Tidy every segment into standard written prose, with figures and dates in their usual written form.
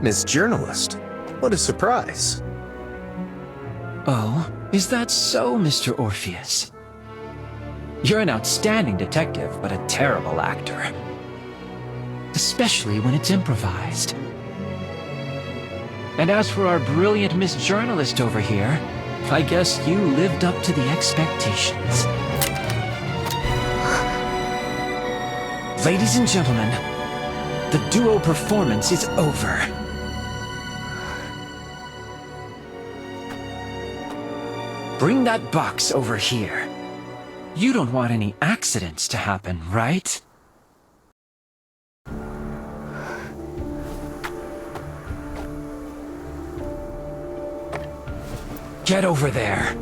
Miss Journalist. What a surprise. Oh, is that so, Mr. Orpheus? You're an outstanding detective, but a terrible actor. Especially when it's improvised. And as for our brilliant Miss Journalist over here, I guess you lived up to the expectations. Ladies and gentlemen, the duo performance is over. Bring that box over here. You don't want any accidents to happen, right? Get over there.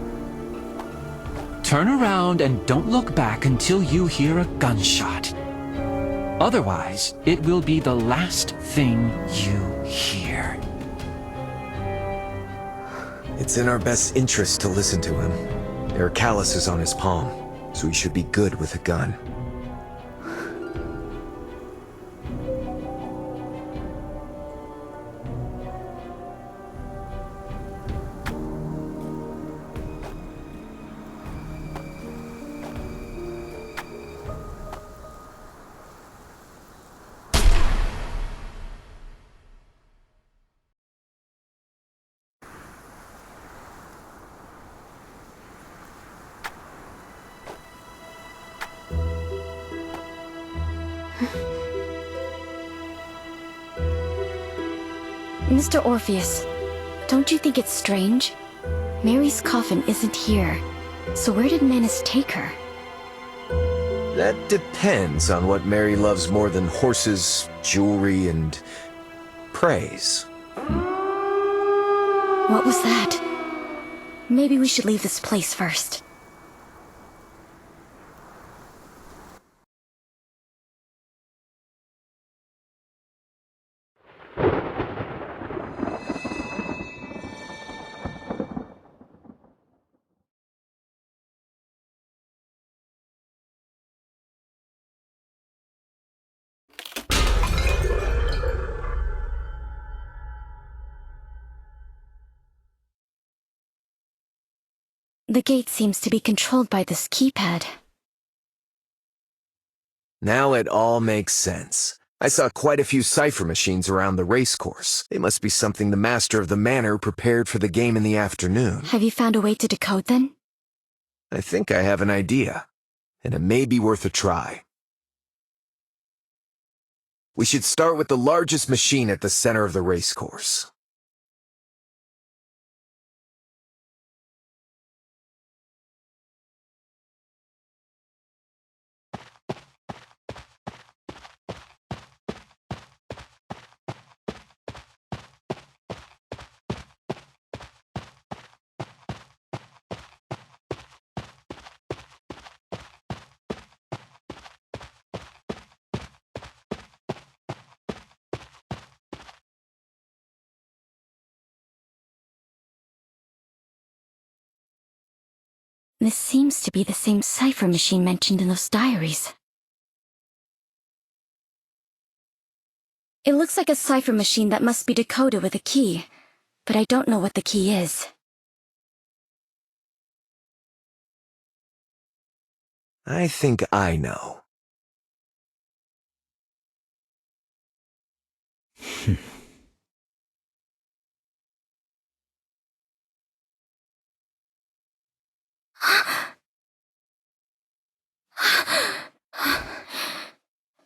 Turn around and don't look back until you hear a gunshot. Otherwise, it will be the last thing you hear. It's in our best interest to listen to him. There are calluses on his palm, so he should be good with a gun. Mr. Orpheus, don't you think it's strange? Mary's coffin isn't here, so where did Manus take her? That depends on what Mary loves more than horses, jewelry, and praise. What was that? Maybe we should leave this place first. The gate seems to be controlled by this keypad. Now it all makes sense. I saw quite a few cipher machines around the racecourse. They must be something the master of the manor prepared for the game in the afternoon. Have you found a way to decode them? I think I have an idea, and it may be worth a try. We should start with the largest machine at the center of the racecourse. This seems to be the same cipher machine mentioned in those diaries. It looks like a cipher machine that must be decoded with a key, but I don't know what the key is. I think I know.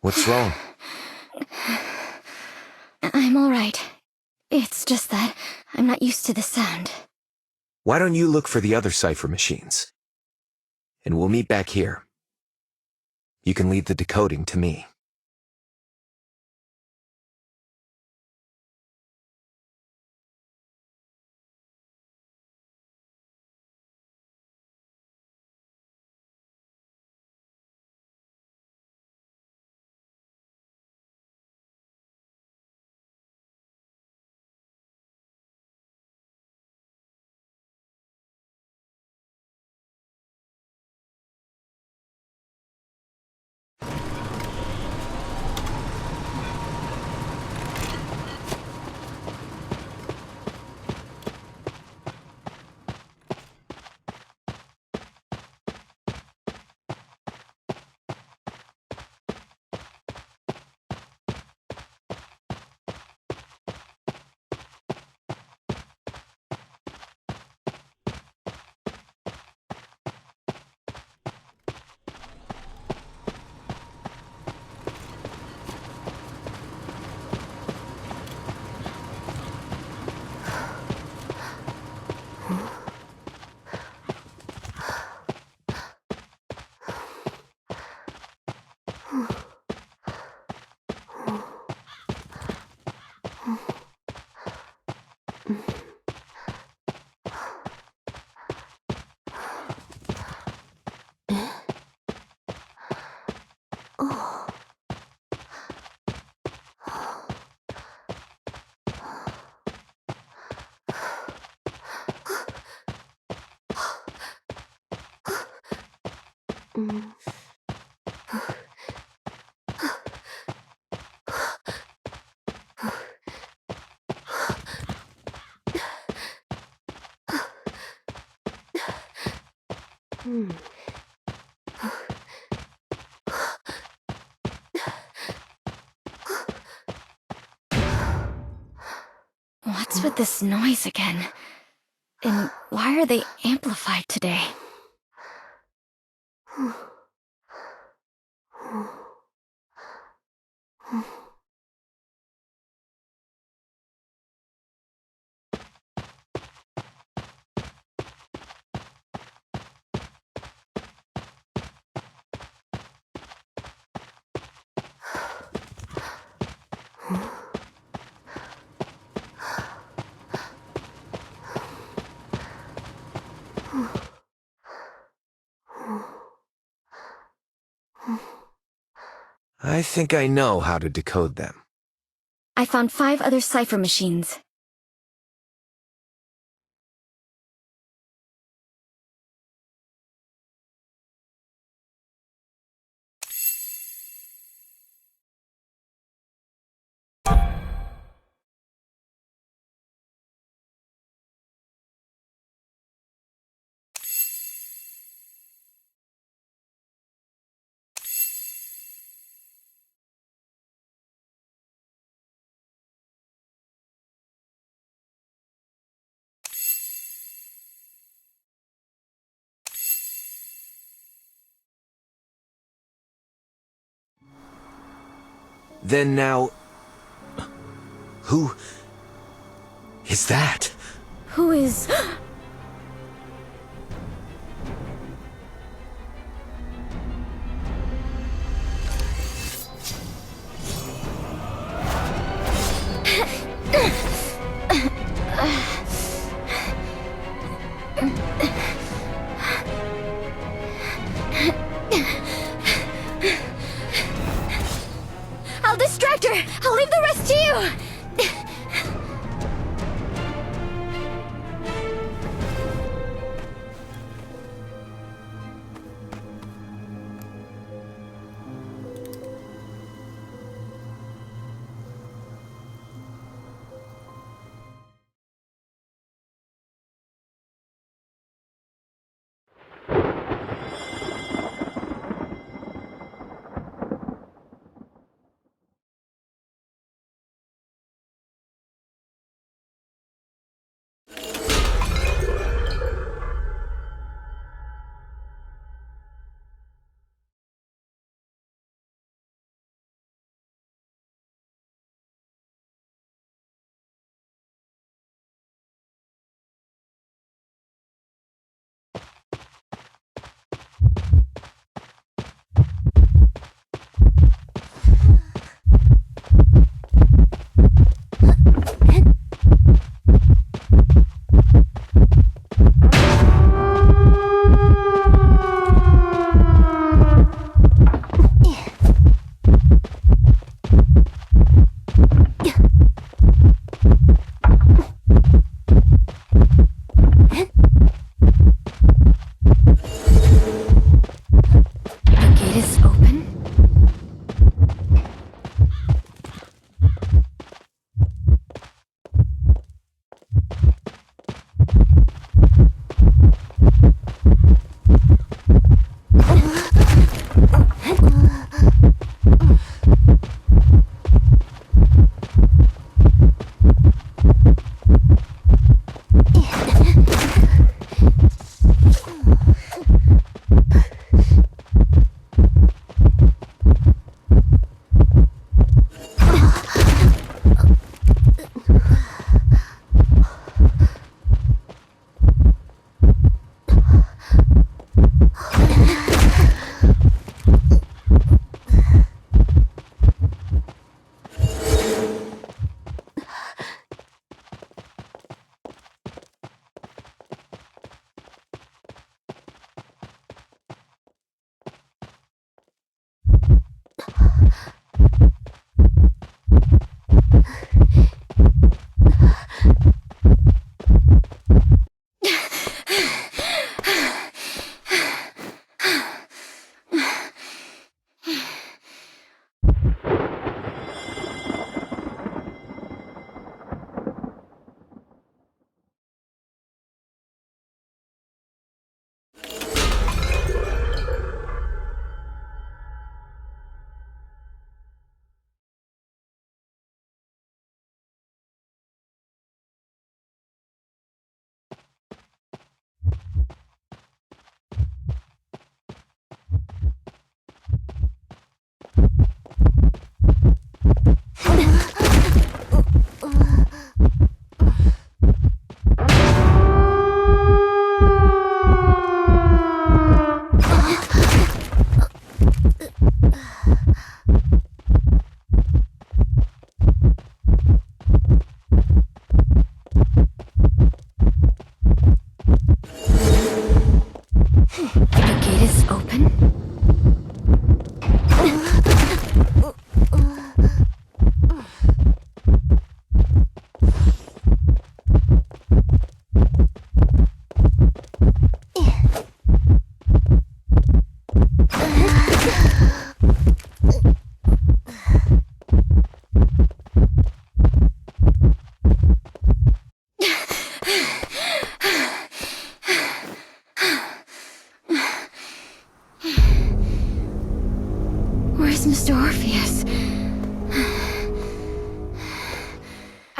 What's wrong? I'm all right. It's just that I'm not used to the sound. Why don't you look for the other cipher machines? And we'll meet back here. You can leave the decoding to me. What's with this noise again? And why are they amplified today? I think I know how to decode them. I found 5 other cipher machines. Then now... Who... is that? Who is... I'll distract her! I'll leave the rest to you!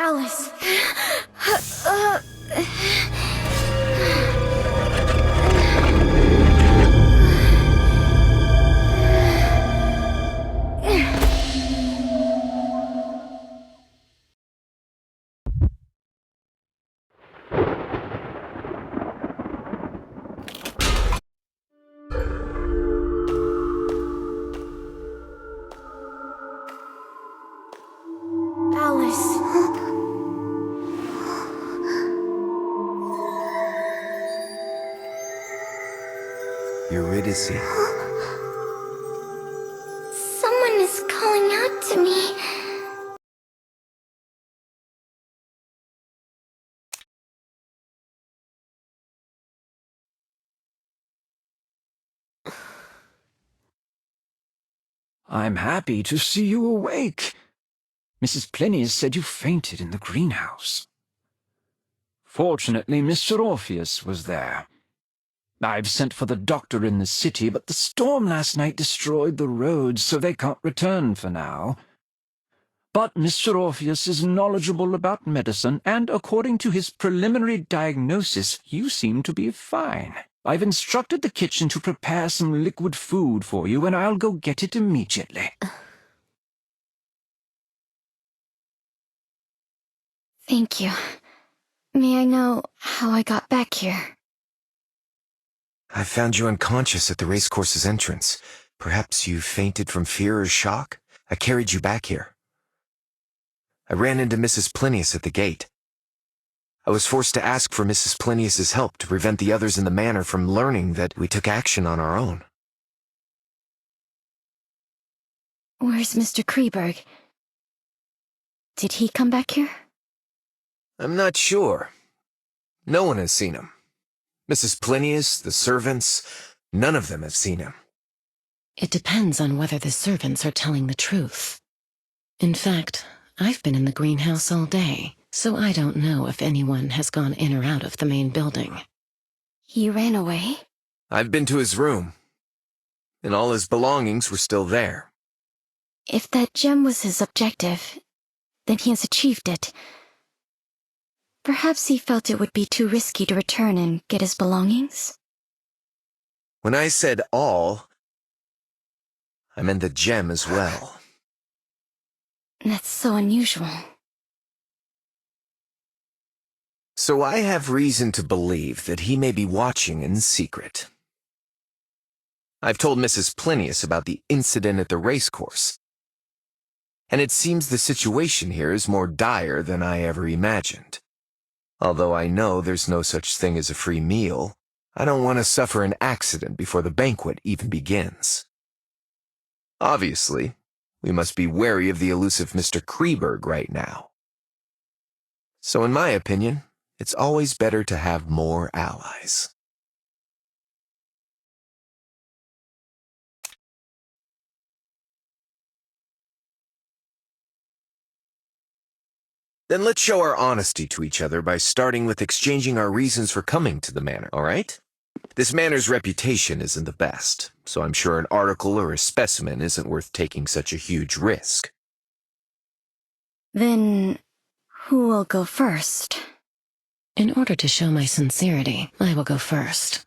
Alice. Alice. Eurydice. Someone is calling out to me. I'm happy to see you awake. Mrs. Pliny said you fainted in the greenhouse. Fortunately, Mr. Orpheus was there. I've sent for the doctor in the city, but the storm last night destroyed the roads, so they can't return for now. But Mr. Orpheus is knowledgeable about medicine, and according to his preliminary diagnosis, you seem to be fine. I've instructed the kitchen to prepare some liquid food for you, and I'll go get it immediately. Thank you. May I know how I got back here? I found you unconscious at the racecourse's entrance. Perhaps you fainted from fear or shock? I carried you back here. I ran into Mrs. Plinius at the gate. I was forced to ask for Mrs. Plinius's help to prevent the others in the manor from learning that we took action on our own. Where's Mr. Kreberg? Did he come back here? I'm not sure. No one has seen him. Mrs. Plinius, the servants, none of them have seen him. It depends on whether the servants are telling the truth. In fact, I've been in the greenhouse all day, so I don't know if anyone has gone in or out of the main building. He ran away? I've been to his room, and all his belongings were still there. If that gem was his objective, then he has achieved it. Perhaps he felt it would be too risky to return and get his belongings? When I said all, I meant the gem as well. That's so unusual. So I have reason to believe that he may be watching in secret. I've told Mrs. Plinius about the incident at the racecourse, and it seems the situation here is more dire than I ever imagined. Although I know there's no such thing as a free meal, I don't want to suffer an accident before the banquet even begins. Obviously, we must be wary of the elusive Mr. Kreberg right now. So in my opinion, it's always better to have more allies. Then let's show our honesty to each other by starting with exchanging our reasons for coming to the manor, all right? This manor's reputation isn't the best, so I'm sure an article or a specimen isn't worth taking such a huge risk. Then, who will go first? In order to show my sincerity, I will go first.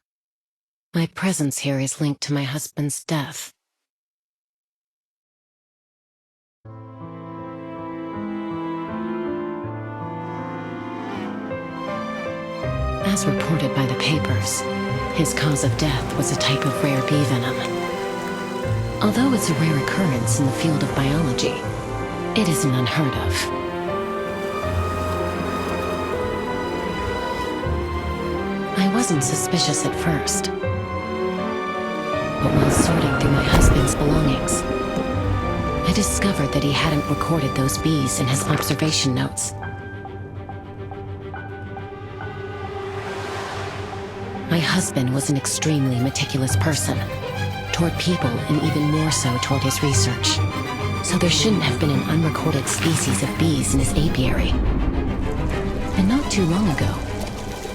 My presence here is linked to my husband's death. As reported by the papers, his cause of death was a type of rare bee venom. Although it's a rare occurrence in the field of biology, it isn't unheard of. I wasn't suspicious at first, but while sorting through my husband's belongings, I discovered that he hadn't recorded those bees in his observation notes. My husband was an extremely meticulous person, toward people and even more so toward his research. So there shouldn't have been an unrecorded species of bees in his apiary. And not too long ago,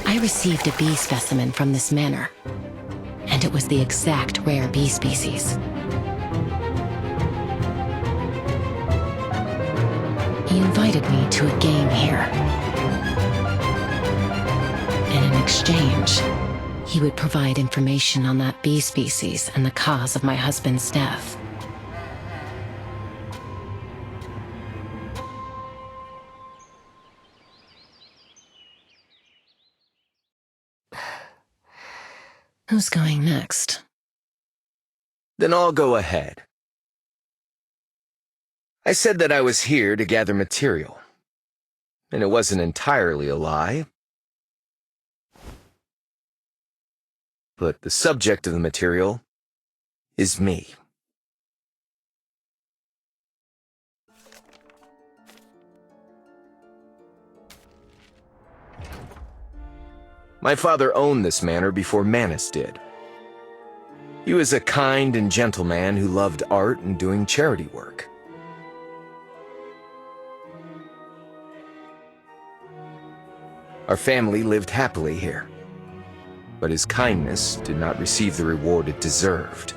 I received a bee specimen from this manor, and it was the exact rare bee species. He invited me to a game here. And in exchange, he would provide information on that bee species and the cause of my husband's death. Who's going next? Then I'll go ahead. I said that I was here to gather material, and it wasn't entirely a lie. But the subject of the material is me. My father owned this manor before Manus did. He was a kind and gentle man who loved art and doing charity work. Our family lived happily here, but his kindness did not receive the reward it deserved.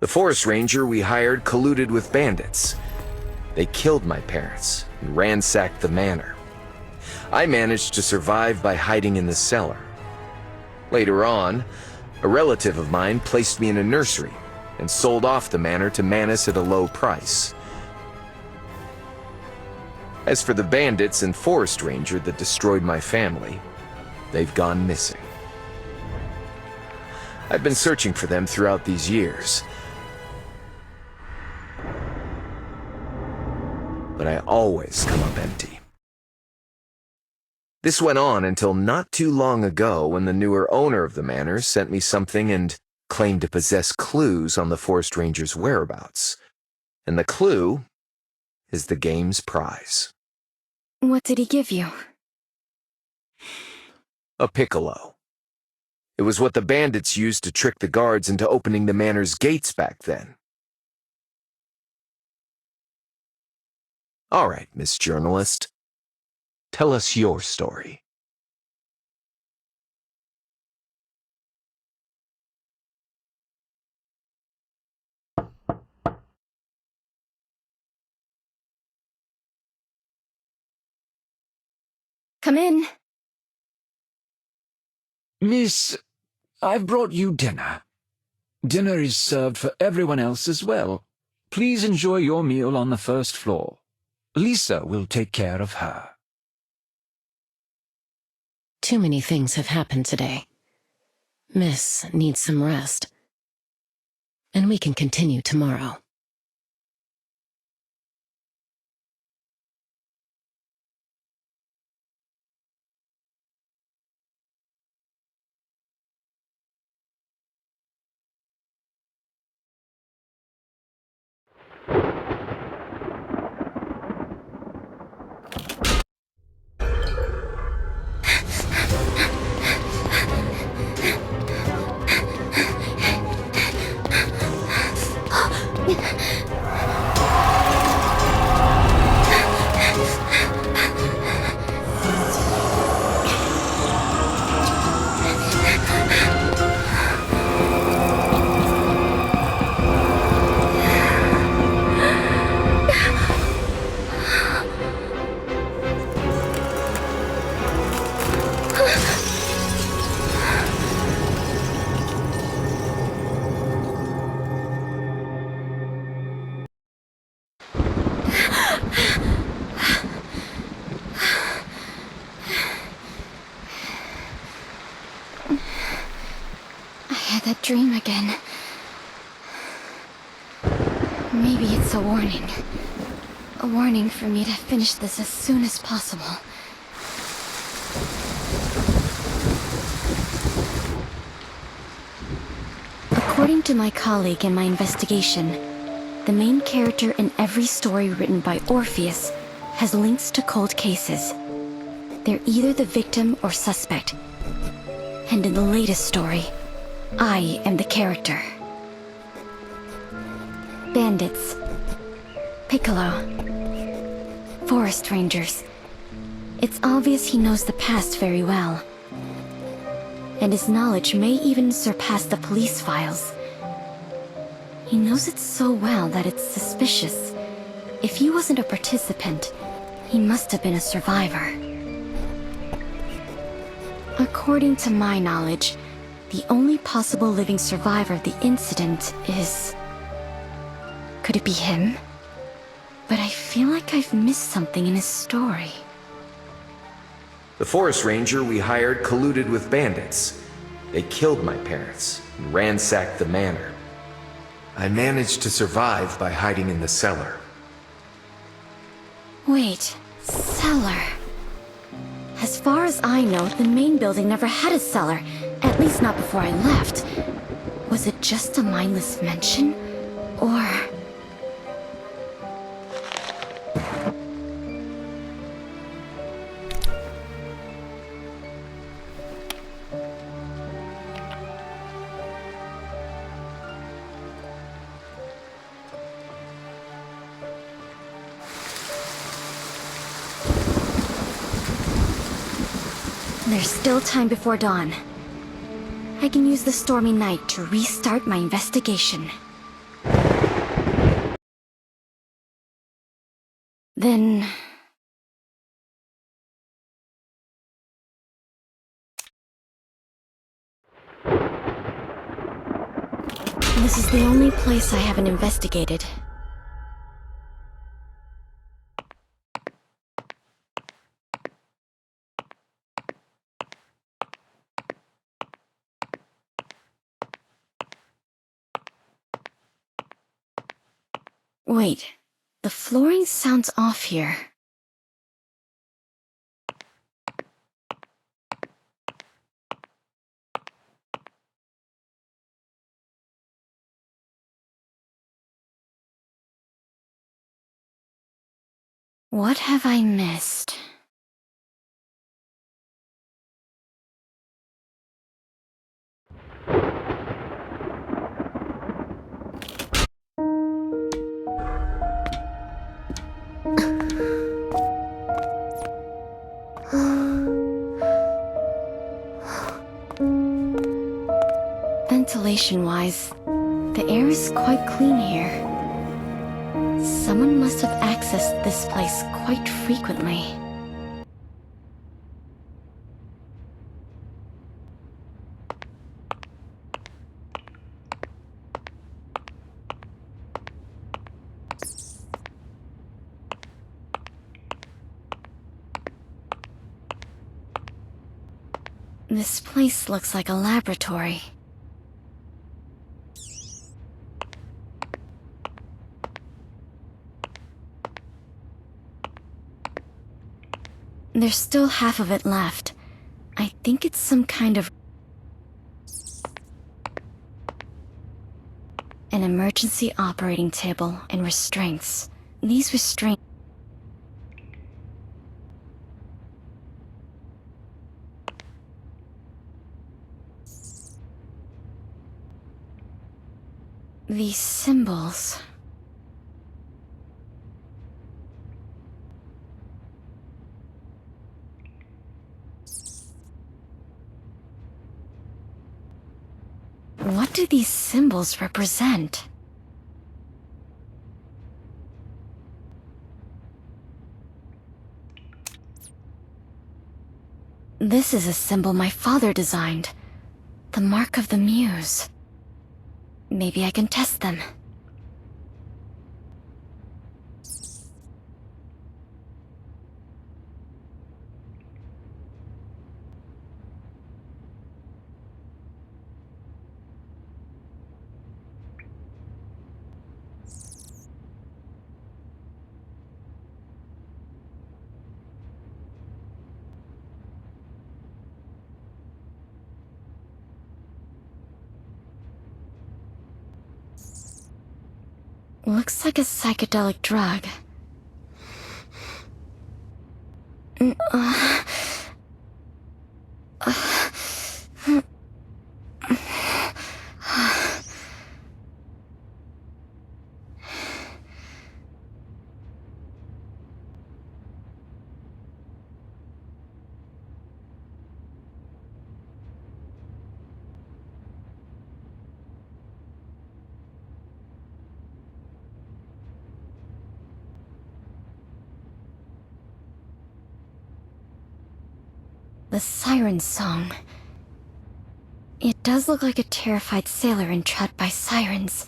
The forest ranger we hired colluded with bandits. They killed my parents and ransacked the manor. I managed to survive by hiding in the cellar. Later on, a relative of mine placed me in a nursery and sold off the manor to Manus at a low price. As for the bandits and forest ranger that destroyed my family, they've gone missing. I've been searching for them throughout these years, but I always come up empty. This went on until not too long ago when the newer owner of the manor sent me something and claimed to possess clues on the forest ranger's whereabouts. And the clue is the game's prize. What did he give you? A piccolo. It was what the bandits used to trick the guards into opening the manor's gates back then. All right, Miss Journalist. Tell us your story. Come in. Miss, I've brought you dinner. Dinner is served for everyone else as well. Please enjoy your meal on the first floor. Lisa will take care of her. Too many things have happened today. Miss needs some rest. And we can continue tomorrow. That dream again. Maybe it's a warning. A warning for me to finish this as soon as possible. According to my colleague in my investigation, the main character in every story written by Orpheus has links to cold cases. They're either the victim or suspect. And in the latest story, I am the character. Bandits. Piccolo. Forest rangers. It's obvious he knows the past very well. And his knowledge may even surpass the police files. He knows it so well that it's suspicious. If he wasn't a participant, he must have been a survivor. According to my knowledge, the only possible living survivor of the incident is... Could it be him? But I feel like I've missed something in his story. The forest ranger we hired colluded with bandits. They killed my parents and ransacked the manor. I managed to survive by hiding in the cellar. Wait, cellar. As far as I know, the main building never had a cellar, at least not before I left. Was it just a mindless mention? Or... There's still time before dawn. I can use the stormy night to restart my investigation. Then... This is the only place I haven't investigated. Wait, the flooring sounds off here. What have I missed? Ventilation-wise, the air is quite clean here. Someone must have accessed this place quite frequently. This place looks like a laboratory. There's still half of it left. I think it's some kind of... An emergency operating table and restraints. These restraints... These symbols... What do these symbols represent? This is a symbol my father designed. The mark of the muse. Maybe I can test them. Looks like a psychedelic drug. The siren song. It does look like a terrified sailor entrapped by sirens.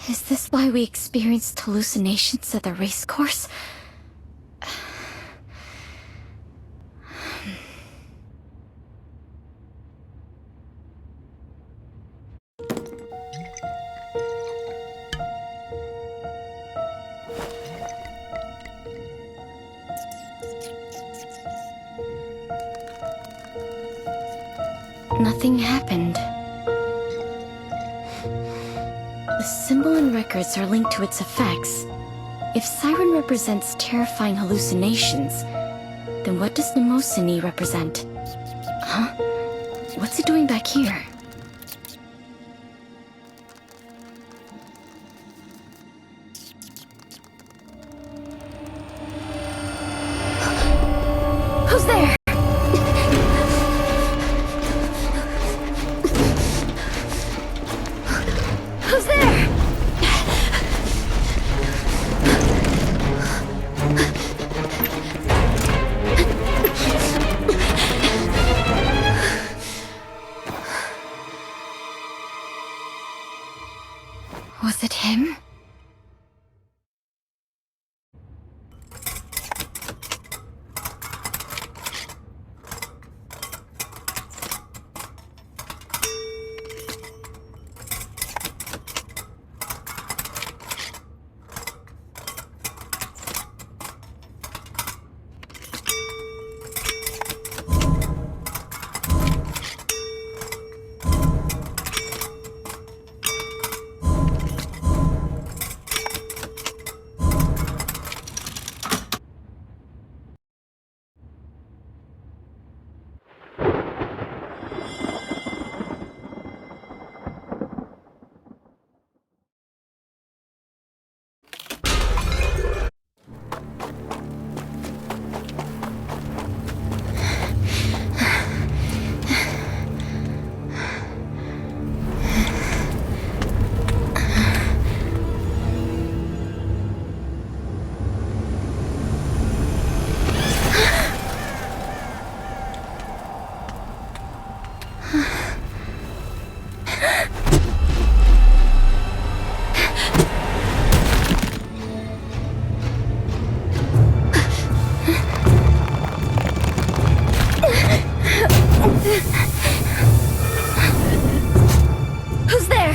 Is this why we experienced hallucinations at the racecourse? Nothing happened. The symbol and records are linked to its effects. If Siren represents terrifying hallucinations, then what does Mnemosyne represent? Huh? What's it doing back here? Who's there? Who's there? Was it him? Who's there?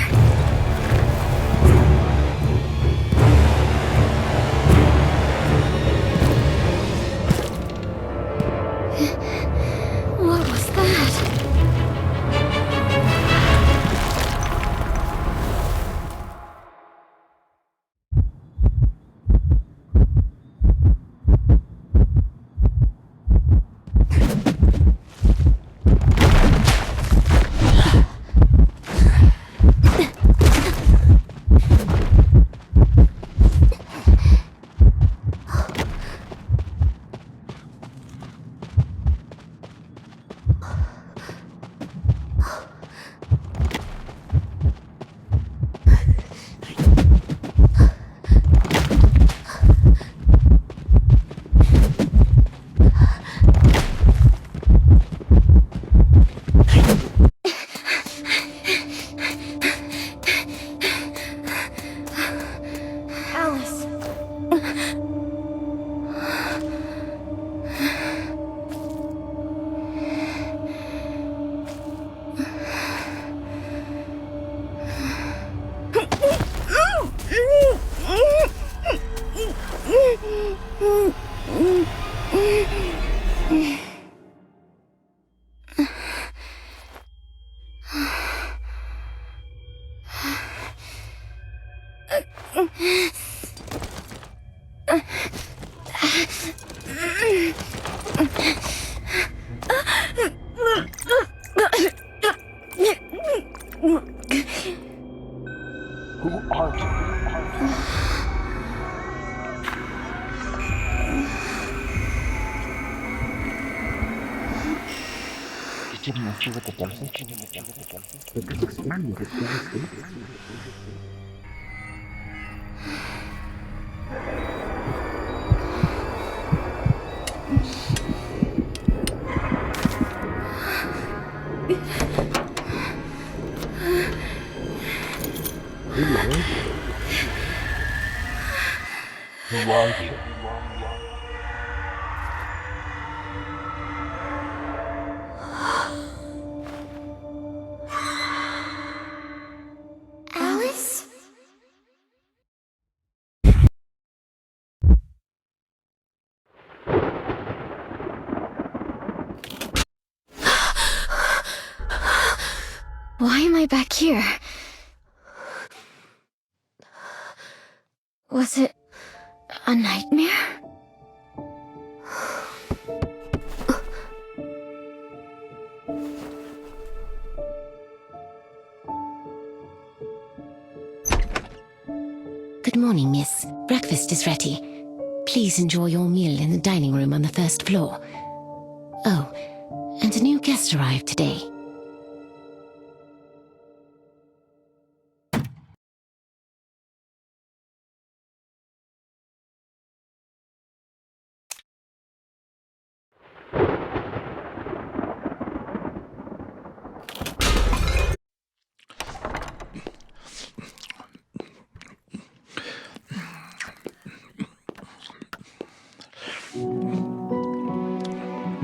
What was that? Alice. Hello. Who are you? Alice? Why am I back here? Was it a nightmare? Good morning, miss. Breakfast is ready. Please enjoy your meal in the dining room on the first floor. Oh, and a new guest arrived today.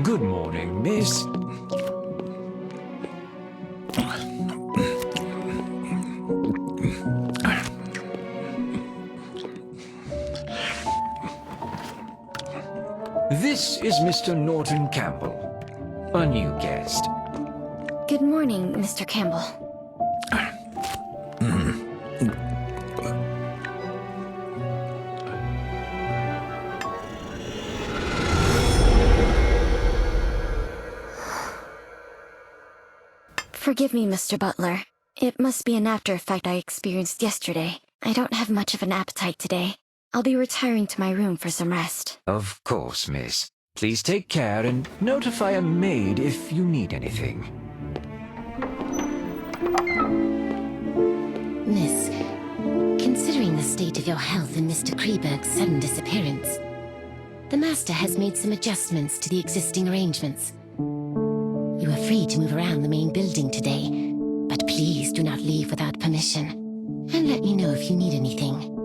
Good morning, miss. This is Mr. Norton Campbell, a new guest. Good morning, Mr. Campbell. Forgive me, Mr. Butler. It must be an after effect I experienced yesterday. I don't have much of an appetite today. I'll be retiring to my room for some rest. Of course, miss. Please take care and notify a maid if you need anything. Miss, considering the state of your health and Mr. Kreberg's sudden disappearance, the Master has made some adjustments to the existing arrangements. You are free to move around the main building today, but please do not leave without permission. And let me know if you need anything.